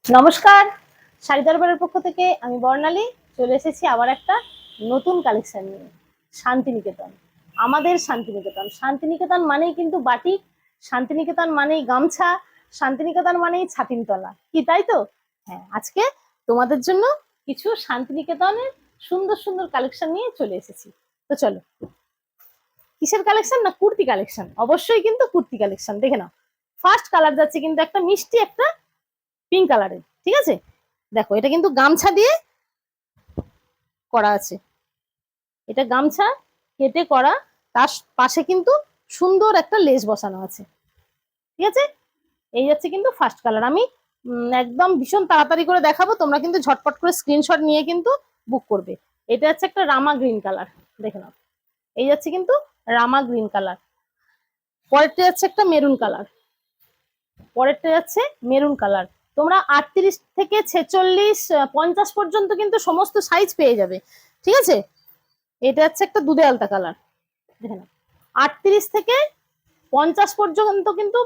নমস্কার, শাড়ি দরবারের পক্ষ থেকে আমি বর্ণালী চলে এসেছি আবার একটা নতুন কালেকশন নিয়ে। শান্তিনিকেতন, আমাদের শান্তিনিকেতন। শান্তিনিকেতন মানেই কিন্তু বাটিক, শান্তিনিকেতন মানেই গামছা, শান্তিনিকেতন মানেই ছাতিমতলা, কি তাই তো? হ্যাঁ, আজকে তোমাদের জন্য কিছু শান্তিনিকেতনের সুন্দর সুন্দর কালেকশন নিয়ে চলে এসেছি। তো চলো, কিসের কালেকশন? না কুর্তি কালেকশন, অবশ্যই কিন্তু কুর্তি কালেকশন। দেখে নাও, ফার্স্ট কালার যাচ্ছে কিন্তু একটা মিষ্টি একটা পিঙ্ক কালারের, ঠিক আছে? দেখো, এটা কিন্তু গামছা দিয়ে করা আছে, এটা গামছা কেটে করা, তার পাশে কিন্তু সুন্দর একটা লেস বসানো আছে, ঠিক আছে? এই যাচ্ছে কিন্তু ফার্স্ট কালার। আমি একদম ভীষণ তাড়াতাড়ি করে দেখাবো, তোমরা কিন্তু ঝটপট করে স্ক্রিনশট নিয়ে কিন্তু বুক করবে। এটা হচ্ছে একটা রামা গ্রিন কালার, দেখে নাও। এই যাচ্ছে কিন্তু রামা গ্রিন কালার। পরেরটা যাচ্ছে একটা মেরুন কালার, পরেরটা যাচ্ছে মেরুন কালার। তোমরা 38 থেকে 46 50 পর্যন্ত কিন্তু সমস্ত সাইজ পেয়ে যাবে, ঠিক আছে? এটা হচ্ছে একটা দুধে আলতা কালার, দেখে নাও। 38 থেকে 50 পর্যন্ত কিন্তু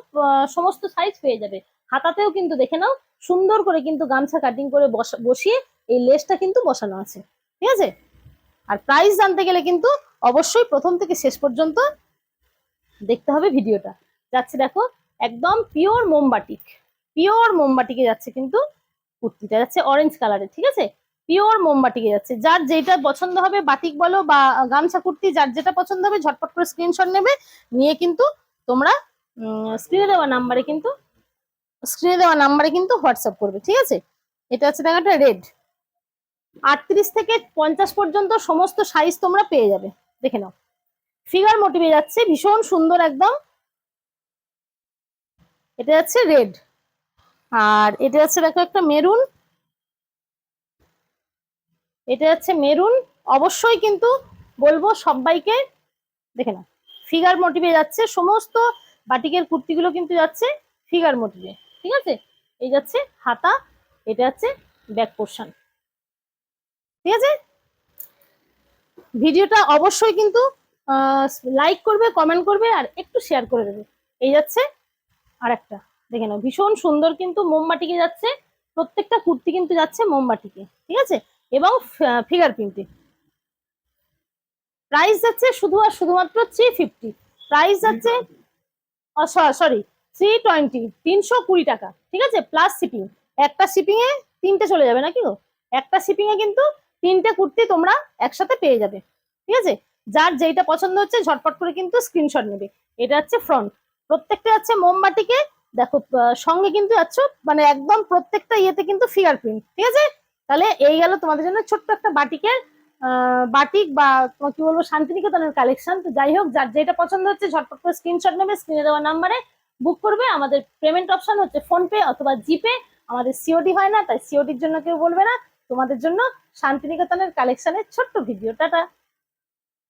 সমস্ত সাইজ পেয়ে যাবে। হাতাতেও কিন্তু দেখে নাও, সুন্দর করে কিন্তু গামছা কাটিং করে বসিয়ে এই লেসটা কিন্তু বসানো আছে, ঠিক আছে? আর প্রাইস জানতে গেলে কিন্তু অবশ্যই প্রথম থেকে শেষ পর্যন্ত দেখতে হবে ভিডিওটা। যাচ্ছে দেখো, একদম পিওর মোমবাটিক, পিওর মোমবাটিকে যাচ্ছে কিন্তু কুর্তিটা, যাচ্ছে অরেঞ্জ কালারের, ঠিক আছে? পিওর মোমবাটিকে যাচ্ছে। যার যেটা পছন্দ হবে, বাটিক বলো বা গামছা কুর্তি, যার যেটা পছন্দ হবে ঝটপট করে স্ক্রিনশট নেবে, নিয়ে কিন্তু তোমরা স্ক্রিনে দেওয়া নাম্বারে কিন্তু হোয়াটসঅ্যাপ করবে, ঠিক আছে? এটা হচ্ছে দেখো একটা রেড। 38 থেকে 50 পর্যন্ত সমস্ত সাইজ তোমরা পেয়ে যাবে, দেখে নাও। ফিগার মোটিভে যাচ্ছে, ভীষণ সুন্দর একদম। এটা যাচ্ছে রেড, আর এটা যাচ্ছে দেখো একটা মেরুন, এটা যাচ্ছে মেরুন। অবশ্যই কিন্তু বলবো সবাইকে, দেখে না, ফিগার মোটিভে যাচ্ছে সমস্ত বাটিকের কুর্তিগুলো কিন্তু যাচ্ছে ফিগার মোটিভে, ঠিক আছে? এই যাচ্ছে হাতা, এটা হচ্ছে ব্যাক পোর্শন, ঠিক আছে? ভিডিওটা অবশ্যই কিন্তু লাইক করবে, কমেন্ট করবে, আর একটু শেয়ার করে দেবে। এই যাচ্ছে আর একটা, দেখে নাও, ভীষণ সুন্দর কিন্তু মোমবাটিকে যাচ্ছে। প্রত্যেকটা কুর্তি কিন্তু যাচ্ছে মোমবাটিকে, ঠিক আছে? এবং ফিগার প্রিন্টে। প্রাইস যাচ্ছে শুধু আর শুধুমাত্র 350। প্রাইস যাচ্ছে, সরি, 320, 320 টাকা, ঠিক আছে? Plus shipping. একটা শিপিং এ তিনটে চলে যাবে নাকি গো? একটা শিপিং এ কিন্তু তিনটে কুর্তি তোমরা একসাথে পেয়ে যাবে, ঠিক আছে? যার যেইটা পছন্দ হচ্ছে ঝটপট করে কিন্তু স্ক্রিনশট নেবে। এটা হচ্ছে ফ্রন্ট, প্রত্যেকটা যাচ্ছে মোমবাটিকে। দেখো, সঙ্গে কিন্তু যাচ্ছ, মানে একদম প্রত্যেকটা ইয়েতে কিন্তু ফিগার প্রিন্ট, ঠিক আছে? তাহলে এই গেল তোমাদের জন্য ছোট্ট একটা বাটিকের বাটিক বা কি বলবো, শান্তিনিকেতনের কালেকশন। তো যাই হোক, যার যেটা পছন্দ হচ্ছে ঝটপট করে স্ক্রিনশট নেবে, স্ক্রিনে দেওয়া নাম্বারে বুক করবে। আমাদের পেমেন্ট অপশন হচ্ছে ফোন পে অথবা জিপে। আমাদের সিওডি হয় না, তাই সিওডির জন্য কেউ বলবে না। তোমাদের জন্য শান্তিনিকেতনের কালেকশনের ছোট্ট ভিডিও। টাটা।